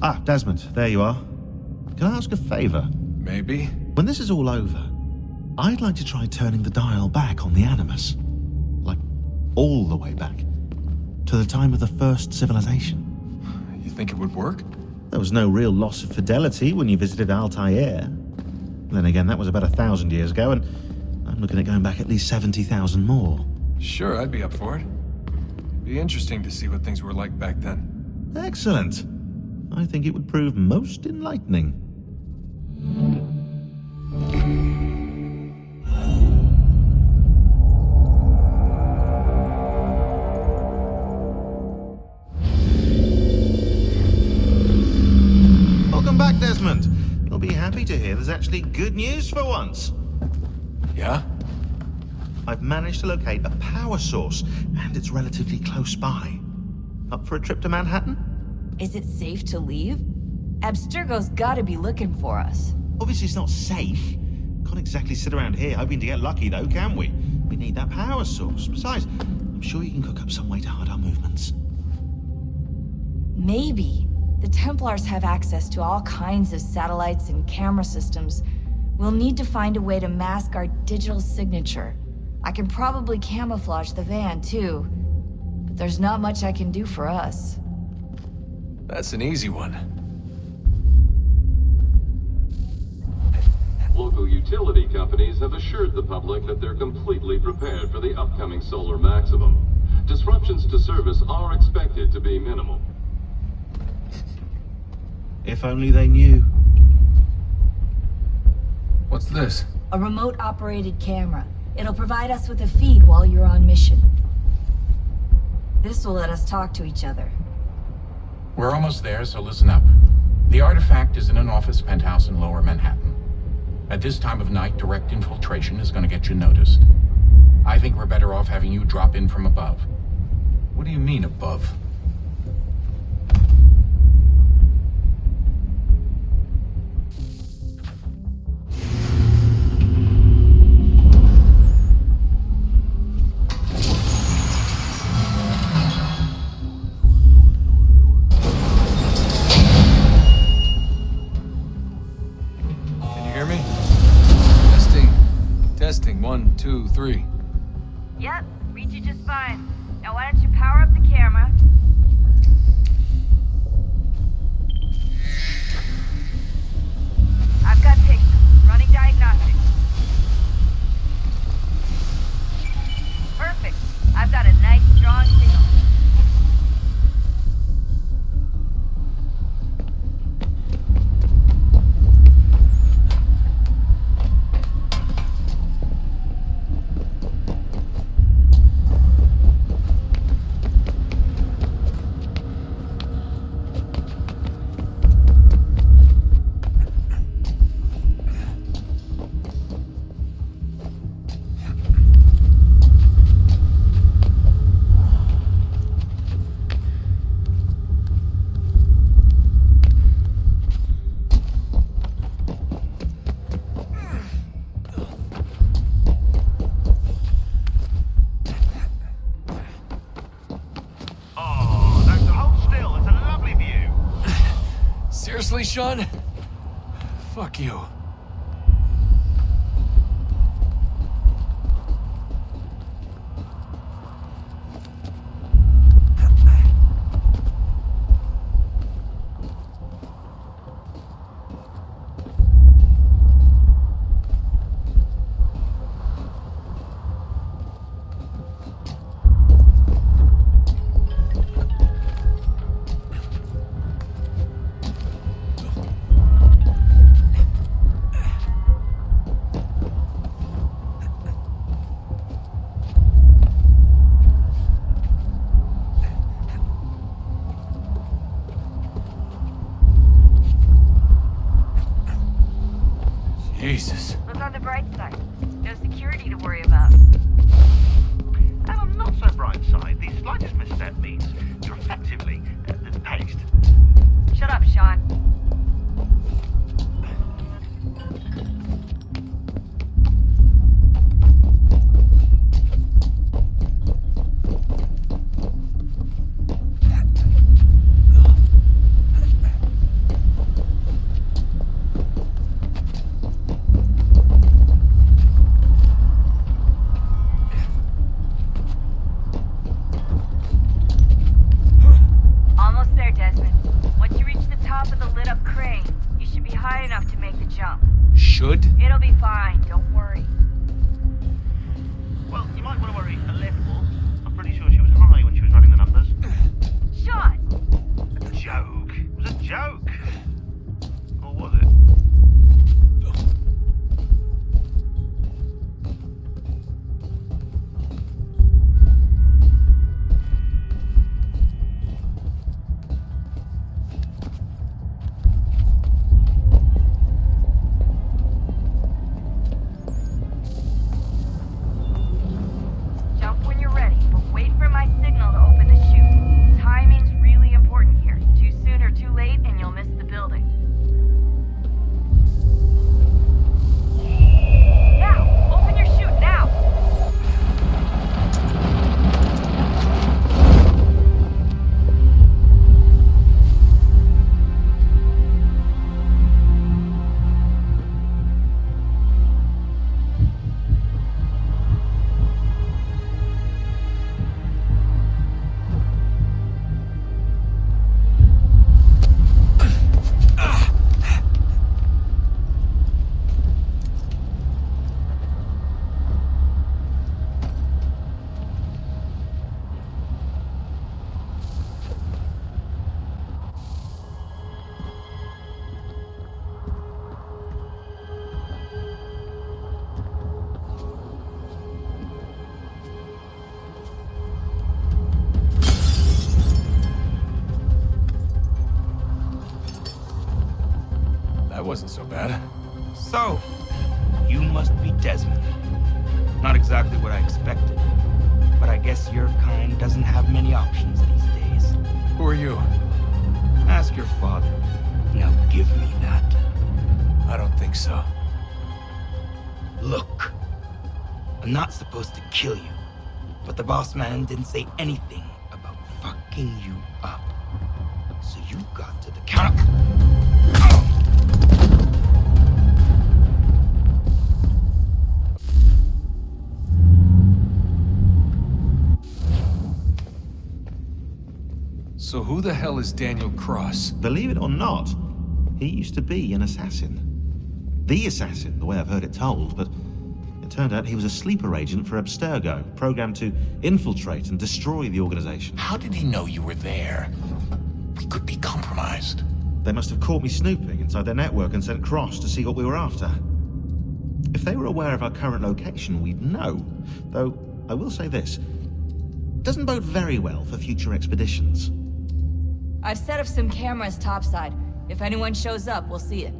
Ah, Desmond, there you are. Can I ask a favor? Maybe. When this is all over, I'd like to try turning the dial back on the Animus. Like, all the way back. To the time of the first civilization. You think it would work? There was no real loss of fidelity when you visited Altair. Then again, that was about 1,000 years ago, and I'm looking at going back at least 70,000 more. Sure, I'd be up for it. Be interesting to see what things were like back then. Excellent. I think it would prove most enlightening. Welcome back, Desmond. You'll be happy to hear there's actually good news for once. Yeah? I've managed to locate a power source, and it's relatively close by. Up for a trip to Manhattan? Is it safe to leave? Abstergo's gotta be looking for us. Obviously it's not safe. Can't exactly sit around here hoping to get lucky though, can we? We need that power source. Besides, I'm sure you can cook up some way to hide our movements. Maybe. The Templars have access to all kinds of satellites and camera systems. We'll need to find a way to mask our digital signature. I can probably camouflage the van too. But there's not much I can do for us. That's an easy one. Local utility companies have assured the public that they're completely prepared for the upcoming solar maximum. Disruptions to service are expected to be minimal. If only they knew. What's this? A remote-operated camera. It'll provide us with a feed while you're on mission. This will let us talk to each other. We're almost there, so listen up. The artifact is in an office penthouse in Lower Manhattan. At this time of night, direct infiltration is going to get you noticed. I think we're better off having you drop in from above. What do you mean, above? Testing, 1, 2, 3. Yep, read you just fine. Now why don't you power up the camera? I've got pictures. Running diagnostics. Perfect. I've got a nice strong signal. Seriously, Sean? Fuck you. Jesus. Look on the bright side. No security to worry about. And on the not so bright side, the slightest misstep means you're effectively paste. Shut up, Sean. jump. Should? It'll be fine, don't worry. Well, you might want to worry a little. I'm pretty sure she was high when she was running the numbers. Sean! A joke. It was a joke. Or was it? Jump when you're ready, but wait for my signal to open the chute. Timing's really important here. Too soon or too late, and you'll miss the building. Now! Open your chute, now! That wasn't so bad. So, you must be Desmond. Not exactly what I expected, but I guess your kind doesn't have many options these days. Who are you? Ask your father. Now give me that. I don't think so. Look, I'm not supposed to kill you, but the boss man didn't say anything about fucking you up. So you got to the counter. So who the hell is Daniel Cross? Believe it or not, he used to be an assassin. The assassin, the way I've heard it told, but it turned out he was a sleeper agent for Abstergo, programmed to infiltrate and destroy the organization. How did he know you were there? We could be compromised. They must have caught me snooping inside their network and sent Cross to see what we were after. If they were aware of our current location, we'd know. Though, I will say this. Doesn't bode very well for future expeditions. I've set up some cameras topside. If anyone shows up, we'll see it.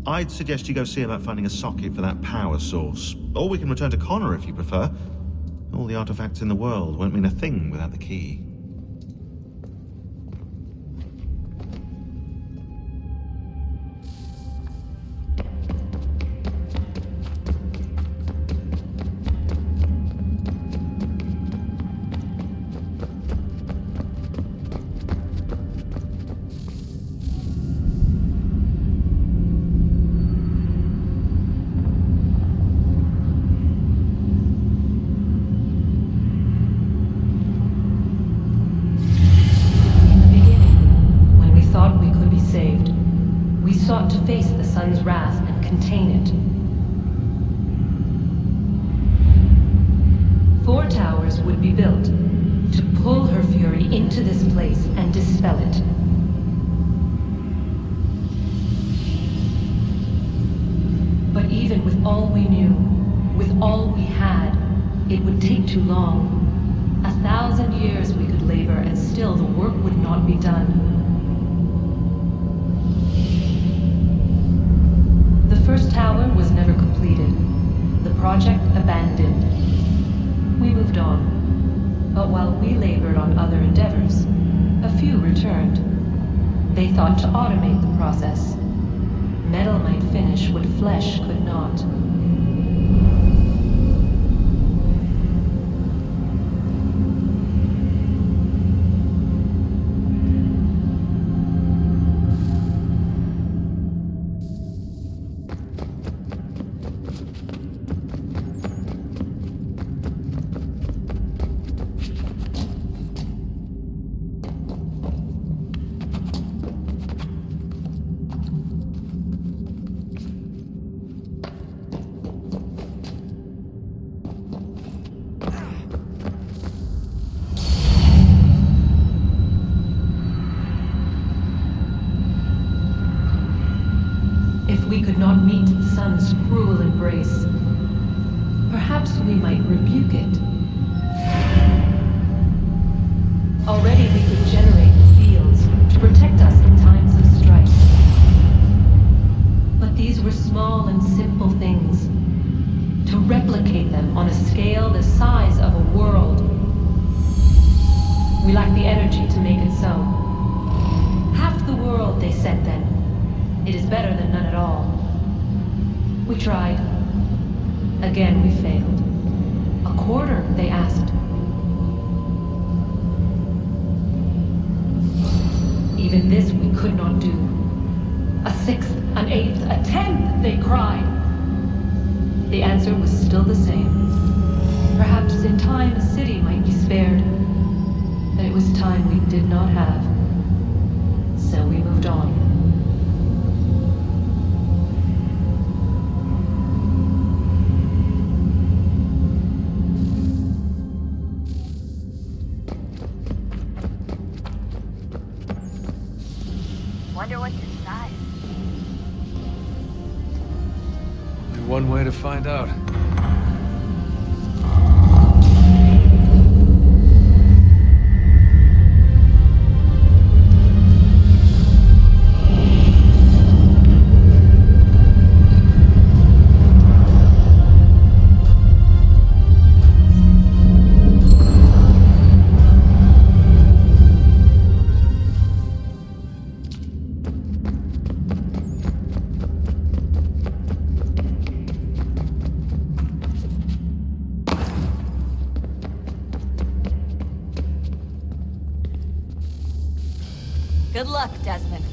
I'd suggest you go see about finding a socket for that power source. Or we can return to Connor if you prefer. All the artifacts in the world won't mean a thing without the key. sought to face the sun's wrath and contain it. 4 towers would be built to pull her fury into this place and dispel it. But even with all we knew, with all we had, it would take too long. 1,000 years we could labor and still the work would not be done. The first tower was never completed. The project abandoned. We moved on. But while we labored on other endeavors, a few returned. They thought to automate the process. Metal might finish what flesh could not. we could not meet the sun's cruel embrace, perhaps we might rebuke it. Already we could generate fields to protect us in times of strife. But these were small and simple things. To replicate them on a scale the size of a world, we lack the energy to make it so. Half the world, they said then. It is better than none at all. We tried. Again, we failed. A quarter, they asked. Even this we could not do. A sixth, an eighth, a tenth, they cried. The answer was still the same. Perhaps in time a city might be spared. But it was time we did not have. So we moved on. Wonder what's inside. Only one way to find out. Good luck, Desmond.